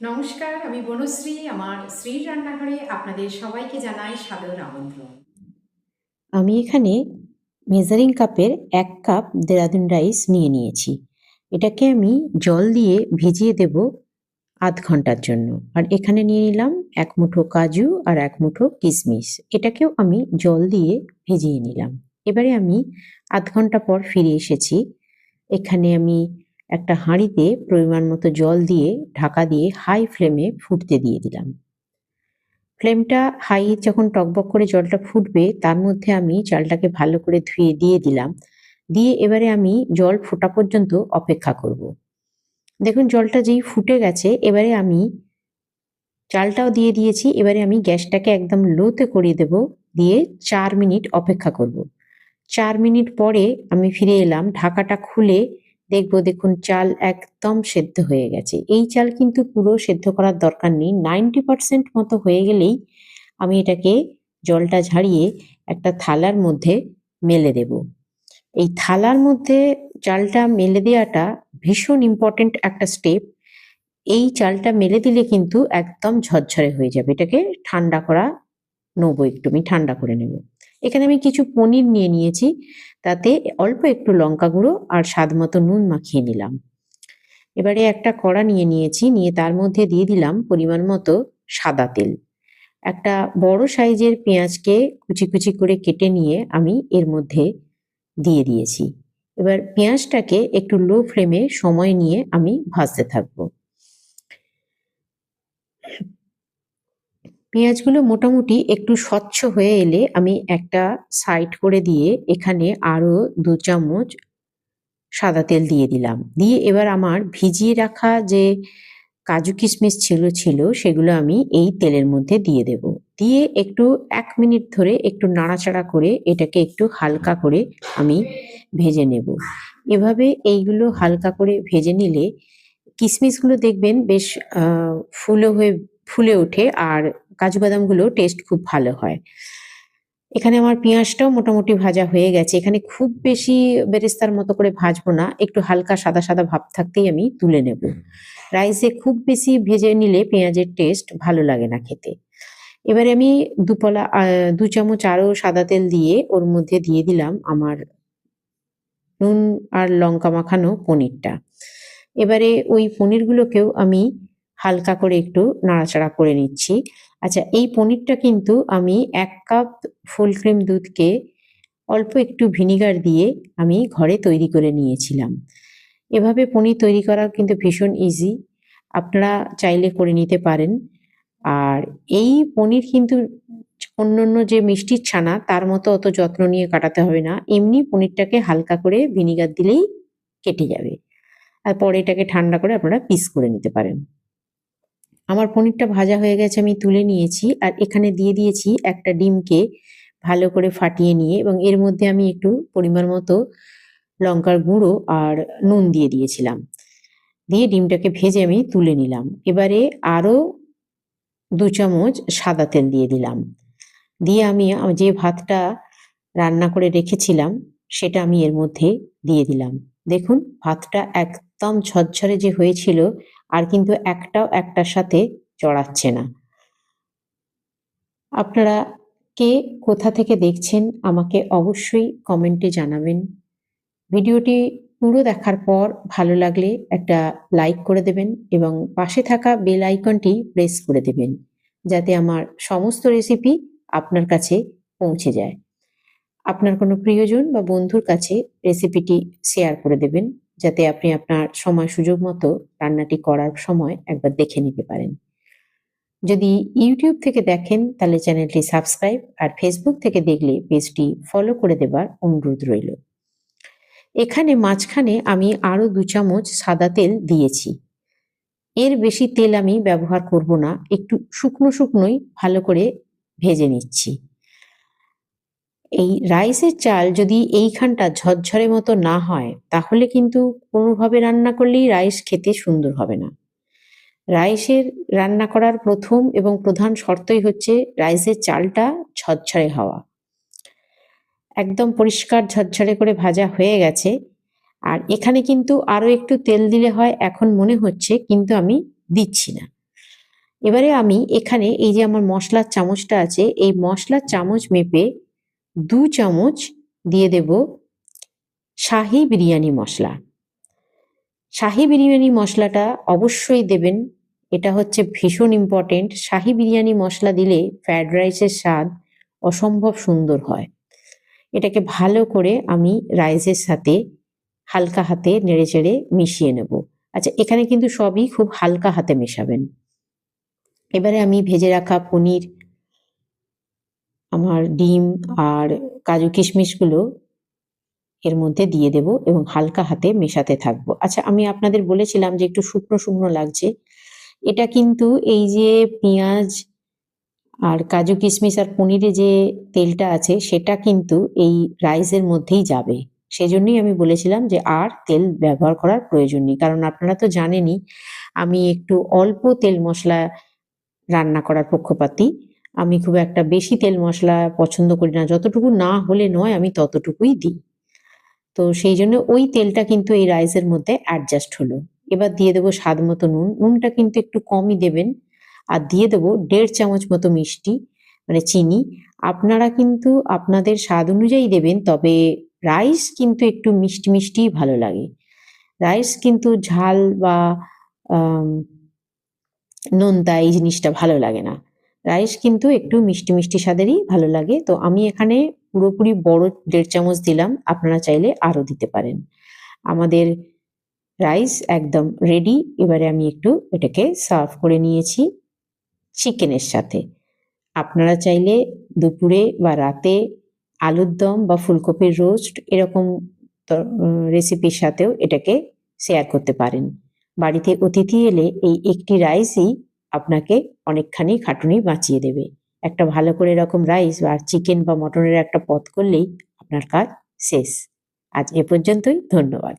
নমস্কার, আমি বনশ্রী। আমার শ্রীর রান্নাঘরে আপনাদের সবাইকে জানাই সাদর আমন্ত্রণ। আমি এখানে মেজারিং কাপের ১ কাপ দেরাদুন রাইস নিয়ে নিয়েছি। এটাকে আমি জল দিয়ে ভিজিয়ে দেব ০.৫ ঘন্টার জন্য। আর এখানে নিয়ে নিলাম ১ মুঠো কাজু আর ১ মুঠো কিশমিশ। এটাকেও আমি জল দিয়ে ভিজিয়ে নিলাম। এবারে আমি ০.৫ ঘন্টা পর ফিরে এসেছি। এখানে আমি একটা হাঁড়িতে পরিমাণ মতো জল দিয়ে ঢাকা দিয়ে হাই ফ্লেমে ফুটতে দিয়ে দিলাম। ফ্লেমটা হাই যখন টগবগ করে জলটা ফুটবে তার মধ্যে আমি চালটাকে ভালো করে ধুয়ে দিয়ে দিলাম। দিয়ে এবারে আমি জল ফোটা পর্যন্ত অপেক্ষা করব। দেখুন জলটা যেই ফুটে গেছে এবারে আমি চালটাও দিয়ে দিয়েছি। এবারে আমি গ্যাসটাকে একদম লোতে করিয়ে দেব। দিয়ে ৪ মিনিট অপেক্ষা করব। ৪ মিনিট পরে আমি ফিরে এলাম। ঢাকাটা খুলে দেখুন চাল একদম সেদ্ধ হয়ে গেছে। এই চাল কিন্তু পুরো সেদ্ধ করার দরকার নেই। 90% মতো হয়ে গেলেই আমি এটাকে জলটা ঝাড়িয়ে একটা থালার মধ্যে মেলে দেব। এই থালার মধ্যে চালটা মেলে দেওয়াটা ভীষণ ইম্পর্টেন্ট একটা স্টেপ। এই চালটা মেলে দিলে কিন্তু একদম ঝরঝরে হয়ে যাবে। এটাকে ঠান্ডা করা নেবো একটু, আমি ঠান্ডা করে নেব। এখানে আমি কিছু পনির নিয়ে নিয়েছি। তাতে অল্প একটু লঙ্কা গুঁড়ো আর স্বাদ মতো নুন মাখিয়ে নিলাম। এবারে একটা কড়া নিয়ে নিয়েছি। নিয়ে তার মধ্যে দিয়ে দিলাম পরিমাণ মতো সাদা তেল। একটা বড় সাইজের পেঁয়াজকে কুচি কুচি করে কেটে নিয়ে আমি এর মধ্যে দিয়ে দিয়েছি। এবার পেঁয়াজটাকে একটু লো ফ্লেমে সময় নিয়ে আমি ভাজতে থাকবো। পেঁয়াজগুলো মোটামুটি একটু স্বচ্ছ হয়ে এলে আমি একটা সাইড করে দিয়ে এখানে আরো ২ চামচ সাদা তেল দিয়ে দিলাম। দিয়ে এবার আমার ভিজিয়ে রাখা যে কাজু কিশমিশ ছিল সেগুলো আমি এই তেলের মধ্যে দিয়ে দেব। দিয়ে একটু ১ মিনিট ধরে একটু নাড়াচাড়া করে এটাকে একটু হালকা করে আমি ভেজে নেব। এভাবে এইগুলো হালকা করে ভেজে নিলে কিশমিশগুলো দেখবেন বেশ আ ফুলে ওঠে আর কাজু বাদামগুলো টেস্ট খুব ভালো হয়। এখানে আমার পেঁয়াজটাও মোটামুটি ভাজা হয়ে গেছে। এখানে খুব বেশি বেরেস্তার মতো করে ভাজবো না। একটু হালকা সাদা, সাদা ভাব থাকতেই আমি তুলে নেব। রাইসে খুব বেশি ভেজে নিলে পেঁয়াজের টেস্ট ভালো লাগে না খেতে। এবারে আমি ২ চামচ আরো সাদা তেল দিয়ে ওর মধ্যে দিয়ে দিলাম আমার নুন আর লঙ্কা মাখানো পনিরটা। এবারে ওই পনিরগুলোকেও আমি হালকা করে একটু নাড়াচাড়া করে নিচ্ছি। আচ্ছা, এই পনিরটা কিন্তু আমি ১ কাপ ফুল ক্রিম দুধকে অল্প একটু ভিনিগার দিয়ে আমি ঘরে তৈরি করে নিয়েছিলাম। এভাবে পনির তৈরি করা কিন্তু ভীষণ ইজি। আপনারা চাইলে করে নিতে পারেন। আর এই পনির কিন্তু অন্যান্য যে মিষ্টির ছানা তার মতো অত যত্ন নিয়ে কাটাতে হবে না। এমনি পনিরটাকে হালকা করে ভিনিগার দিলেই কেটে যাবে। আর পরে এটাকে ঠান্ডা করে আপনারা পিস করে নিতে পারেন। আমার পনিরটা ভাজা হয়ে গেছে, আমি তুলে নিয়েছি। আর এখানে দিয়ে দিয়েছি একটা ডিমকে ভালো করে ফাটিয়ে নিয়ে, এবং এর মধ্যে আমি একটু পরিমাণ মতো লঙ্কার গুঁড়ো আর নুন দিয়ে দিয়েছিলাম। দিয়ে ডিমটাকে ভেজে আমি তুলে নিলাম। এবারে আরো ২ চামচ সাদা তেল দিয়ে দিলাম। দিয়ে আমি যে ভাতটা রান্না করে রেখেছিলাম সেটা আমি এর মধ্যে দিয়ে দিলাম। দেখুন ভাতটা একদম ঝরঝরে যে হয়েছিল, আর কিন্তু একটাও একটার সাথে জড়াচ্ছে না। আপনারা কে কোথা থেকে দেখছেন আমাকে অবশ্যই কমেন্টে জানাবেন। ভিডিওটি পুরো দেখার পর ভালো লাগলে একটা লাইক করে দেবেন এবং পাশে থাকা বেল আইকনটি প্রেস করে দেবেন, যাতে আমার সমস্ত রেসিপি আপনার কাছে পৌঁছে যায়। আপনার কোনো প্রিয়জন বা বন্ধুর কাছে রেসিপিটি শেয়ার করে দেবেন, যাতে আপনি আপনার সময় সুযোগ মতো রান্নাটি করার সময় একবার দেখে নিতে পারেন। যদি ইউটিউব থেকে দেখেন তাহলে চ্যানেলটি সাবস্ক্রাইব, আর ফেসবুক থেকে দেখলে পেজটি ফলো করে দেবার অনুরোধ রইল। এখানে মাঝখানে আমি আরো ২ চামচ সাদা তেল দিয়েছি। এর বেশি তেল আমি ব্যবহার করব না। একটু শুকনোই ভালো করে ভেজে নিচ্ছি। এই রাইসের চাল যদি এইখানটা ঝরঝরে মতো না হয়, তাহলে কিন্তু কোনোভাবে রান্না করলেই রাইস খেতে সুন্দর হবে না। রাইসের রান্না করার ১ম এবং প্রধান শর্তই হচ্ছে রাইসের চালটা ঝরঝরে হওয়া। একদম পরিষ্কার ঝরঝরে করে ভাজা হয়ে গেছে। আর এখানে কিন্তু আরো একটু তেল দিলে হয় এখন মনে হচ্ছে, কিন্তু আমি দিচ্ছি না। এবারে আমি এখানে এই যে আমার মশলার চামচটা আছে, এই মশলার চামচ মেপে 2 চামচ দিয়ে দেব শাহি বিরিয়ানি মশলা। শাহি বিরিয়ানি মশলাটা অবশ্যই দেবেন, এটা হচ্ছে ভীষণ ইম্পর্টেন্ট। শাহি বিরিয়ানি মশলা দিলে ফ্রায়েড রাইসের স্বাদ অসম্ভব সুন্দর হয়। এটাকে ভালো করে আমি রাইসের সাথে হালকা হাতে নেড়েচেড়ে মিশিয়ে নেব। আচ্ছা, এখানে কিন্তু সবই খুব হালকা হাতে মেশাবেন। এবারে আমি ভেজে রাখা পনির, আমার ডিম আর কাজু কিশমিশগুলো এর মধ্যে দিয়ে দেব এবং হালকা হাতে মেশাতে থাকবো। আচ্ছা, আমি আপনাদের বলেছিলাম যে একটু শুকনো শুকনো লাগছে। এটা কিন্তু এই যে পেঁয়াজ আর কাজু কিশমিশ আর পনিরে যে তেলটা আছে সেটা কিন্তু এই রাইসের মধ্যেই যাবে। সেজন্যই আমি বলেছিলাম যে আর তেল ব্যবহার করার প্রয়োজন নেই, কারণ আপনারা তো জানেনই আমি একটু অল্প তেল মশলা রান্না করার পক্ষপাতী। আমি খুব একটা বেশি তেল মশলা পছন্দ করি না, যতটুকু না হলে নয় আমি ততটুকুই দিই। তো সেই জন্য ওই তেলটা কিন্তু এই রাইসের মধ্যে অ্যাডজাস্ট হলো। এবার দিয়ে দেবো স্বাদ মতো নুন, নুনটা কিন্তু একটু কমই দেবেন। আর দিয়ে দেবো 1.5 চামচ মতো মিষ্টি মানে চিনি। আপনারা কিন্তু আপনাদের স্বাদ অনুযায়ী দেবেন, তবে রাইস কিন্তু একটু মিষ্টি মিষ্টিই ভালো লাগে। রাইস কিন্তু ঝাল বা আম, নোনতা এই জিনিসটা ভালো লাগে না। রাইস কিন্তু একটু মিষ্টি মিষ্টি স্বাদেরই ভালো লাগে। তো আমি এখানে পুরোপুরি বড় 1.5 চামচ দিলাম, আপনারা চাইলে আরো দিতে পারেন। আমাদের রাইস একদম রেডি। এবারে আমি একটু এটাকে সার্ভ করে নিয়েছি চিকেনের সাথে। আপনারা চাইলে দুপুরে বা রাতে আলুর দম বা ফুলকপির রোস্ট এরকম রেসিপির সাথেও এটাকে শেয়ার করতে পারেন। বাড়িতে অতিথি এলে এই একটি রাইসই আপনাকে অনেকখানি খাটুনি বাঁচিয়ে দেবে। একটা ভালো করে এরকম রাইস আর চিকেন বা মটনের একটা পদ করলেই আপনার কাজ শেষ। আজ এ পর্যন্তই, ধন্যবাদ।